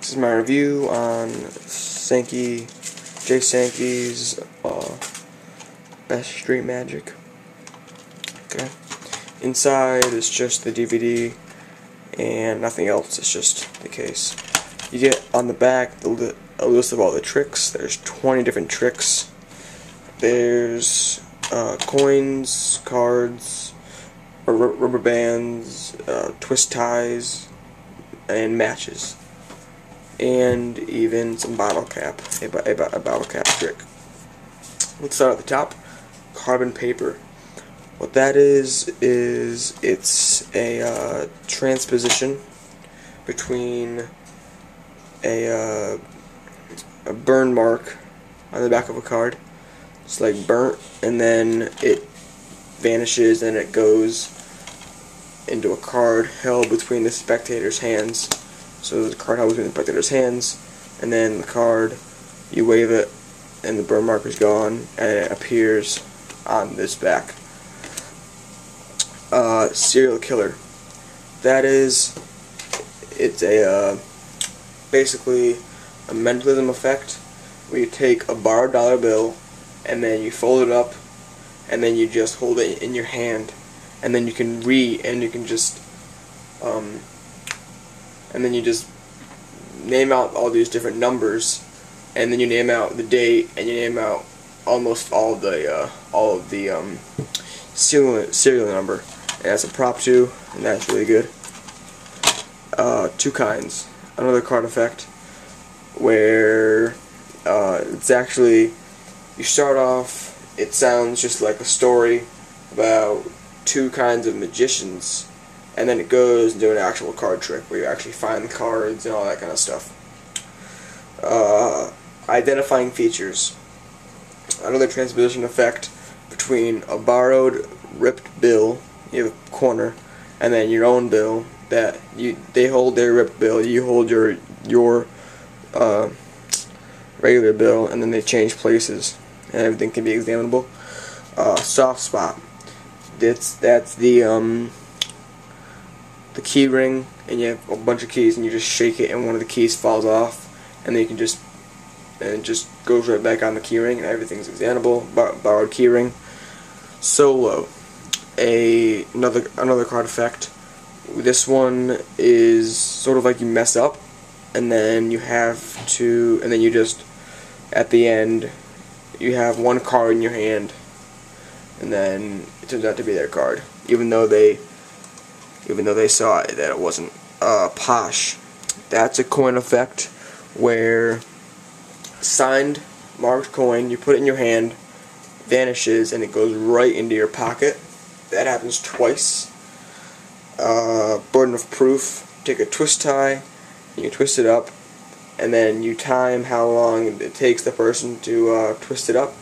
This is my review on Sankeys Best Street Magic. Okay. Inside is just the DVD and nothing else. It's just the case. You get on the back a list of all the tricks. There's 20 different tricks. There's coins, cards, rubber bands, twist ties, and matches, and even some bottle cap, a bottle cap trick. Let's start at the top. Carbon paper. What that is it's a transposition between a burn mark on the back of a card. It's like burnt, and then it vanishes and it goes into a card held between the spectator's hands. So the card held between the spectator's hands, and then the card, you wave it, and the burn mark is gone, and it appears on this back. Serial killer. That is, it's a basically a mentalism effect where you take a borrowed dollar bill and then you fold it up and then you just hold it in your hand, and then you can just and then you just name out all these different numbers, and then you name out the date, and you name out almost all of the serial number. And that's a prop too, and that's really good. Two kinds. Another card effect where it's actually, you start off, it sounds just like a story about two kinds of magicians, and then it goes into an actual card trick where you actually find the cards and all that kind of stuff. Identifying features. Another transposition effect between a borrowed ripped bill, you have a corner, and then your own bill that they hold their ripped bill, you hold your regular bill, and then they change places and everything can be examinable. Soft spot. That's the key ring, and you have a bunch of keys, and you just shake it, and one of the keys falls off, and then you can just, and it just goes right back on the key ring, and everything's examinable. Borrowed key ring. Solo. Another card effect. This one is sort of like you mess up, and then you have to, and then you just, at the end, you have one card in your hand, and then it turns out to be their card, even though they saw it, that it wasn't. Posh. That's a coin effect where signed, marked coin, you put it in your hand, vanishes, and it goes right into your pocket. That happens twice. Burden of proof. Take a twist tie, and you twist it up, and then you time how long it takes the person to twist it up,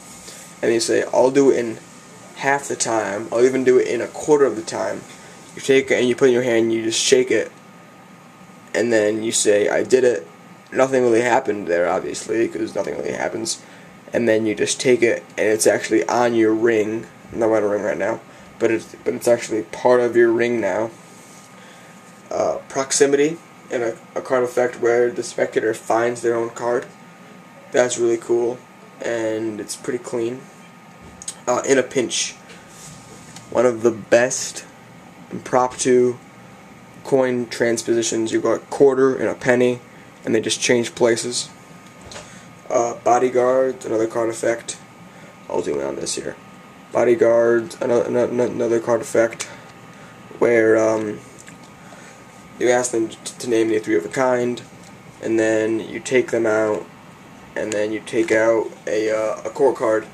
and you say, I'll do it in half the time, I'll even do it in a quarter of the time. You take it and you put it in your hand, you just shake it, and then you say, I did it. Nothing really happened there, obviously, because nothing really happens. And then you just take it, and it's actually on your ring. I'm not wearing a ring right now, but it's actually part of your ring now. Proximity, and a card effect where the spectator finds their own card. That's really cool, and it's pretty clean. In a pinch. One of the best impromptu coin transpositions. You got a quarter and a penny, and they just change places. Bodyguard, another card effect. I'll zoom in on this here. Bodyguard, another card effect where you ask them to name the three of a kind, and then you take them out, and then you take out a core card.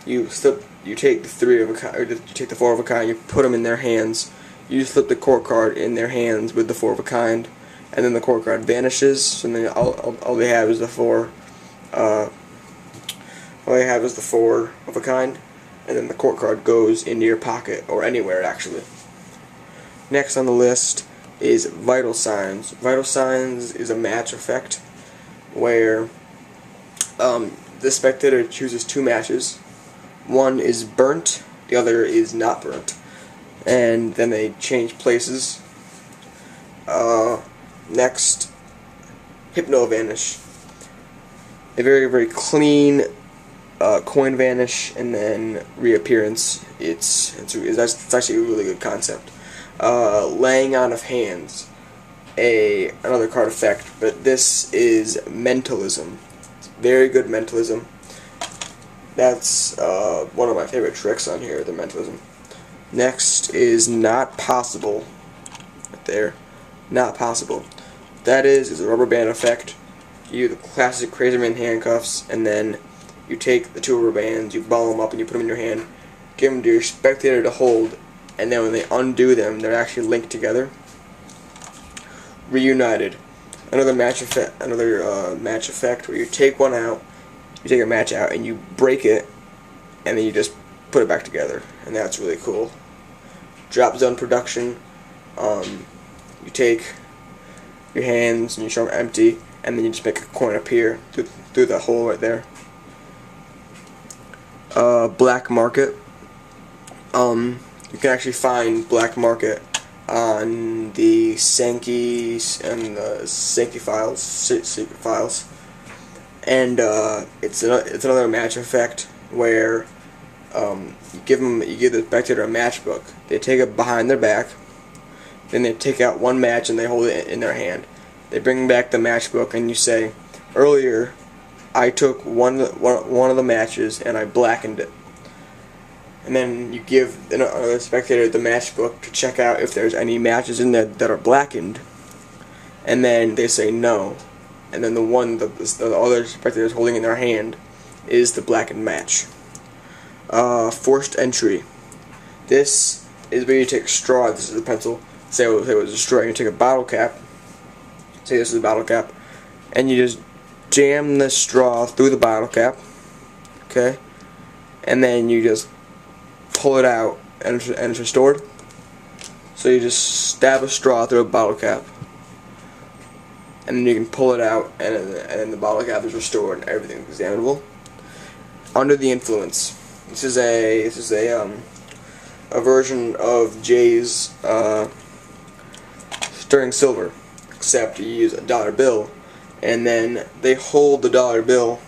You take the three of a kind, or you take the four of a kind. You put them in their hands. You slip the core card in their hands with the four of a kind, and then the core card vanishes. So then all they have is the four. All they have is the four of a kind, and then the core card goes into your pocket or anywhere actually. Next on the list is vital signs. Vital signs is a match effect where the spectator chooses two matches. One is burnt, the other is not burnt, and then they change places. Next Hypno Vanish. A very, very clean coin vanish and then reappearance. It's actually a really good concept. Laying on of hands. Another card effect, but this is mentalism. Very good mentalism. That's one of my favorite tricks on here, the mentalism. Next is not possible. Right there. Not possible. That is a rubber band effect. You do the classic Crazy Man handcuffs, and then you take the two rubber bands, you ball them up, and you put them in your hand, give them to your spectator to hold, and then when they undo them, they're actually linked together. Reunited. Another match effect. Match effect where you take one out, you take a match out, and you break it, and then you just put it back together, and that's really cool. Drop zone production. You take your hands and you show them empty, and then you just make a coin appear through the hole right there. Black market. You can actually find black market on the Sankeys and the Sankey files, secret files, and it's another match effect where you give the spectator a matchbook. They take it behind their back, then they take out one match and they hold it in their hand. They bring back the matchbook and you say, earlier I took one of the matches and I blackened it. And then you give the spectator the matchbook to check out if there's any matches in there that are blackened. And then they say no. And then the one the other spectator is holding in their hand is the blackened match. Forced entry. This is where you take a straw. This is a pencil. Say it was a straw. You take a bottle cap. Say this is a bottle cap. And you just jam the straw through the bottle cap. Okay? And then you just pull it out and it's restored. So you just stab a straw through a bottle cap, and then you can pull it out, and then the bottle cap is restored and everything is examinable. Under the influence. This is a version of Jay's Stirring Silver, except you use a dollar bill, and then they hold the dollar bill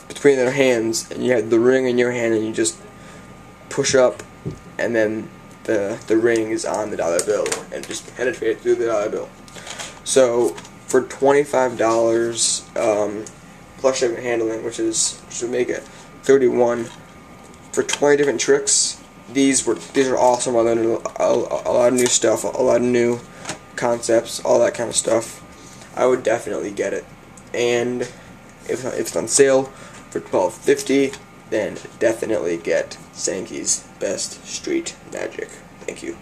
between their hands, and you have the ring in your hand, and you just push up, and then the ring is on the dollar bill and just penetrate through the dollar bill. So for $25 plus shipping and handling, which would make it $31 for 20 different tricks. These are awesome. A lot of new stuff, a lot of new concepts, all that kind of stuff. I would definitely get it, and if it's on sale for $12.50, then definitely get Sankeys Best Street Magic. Thank you.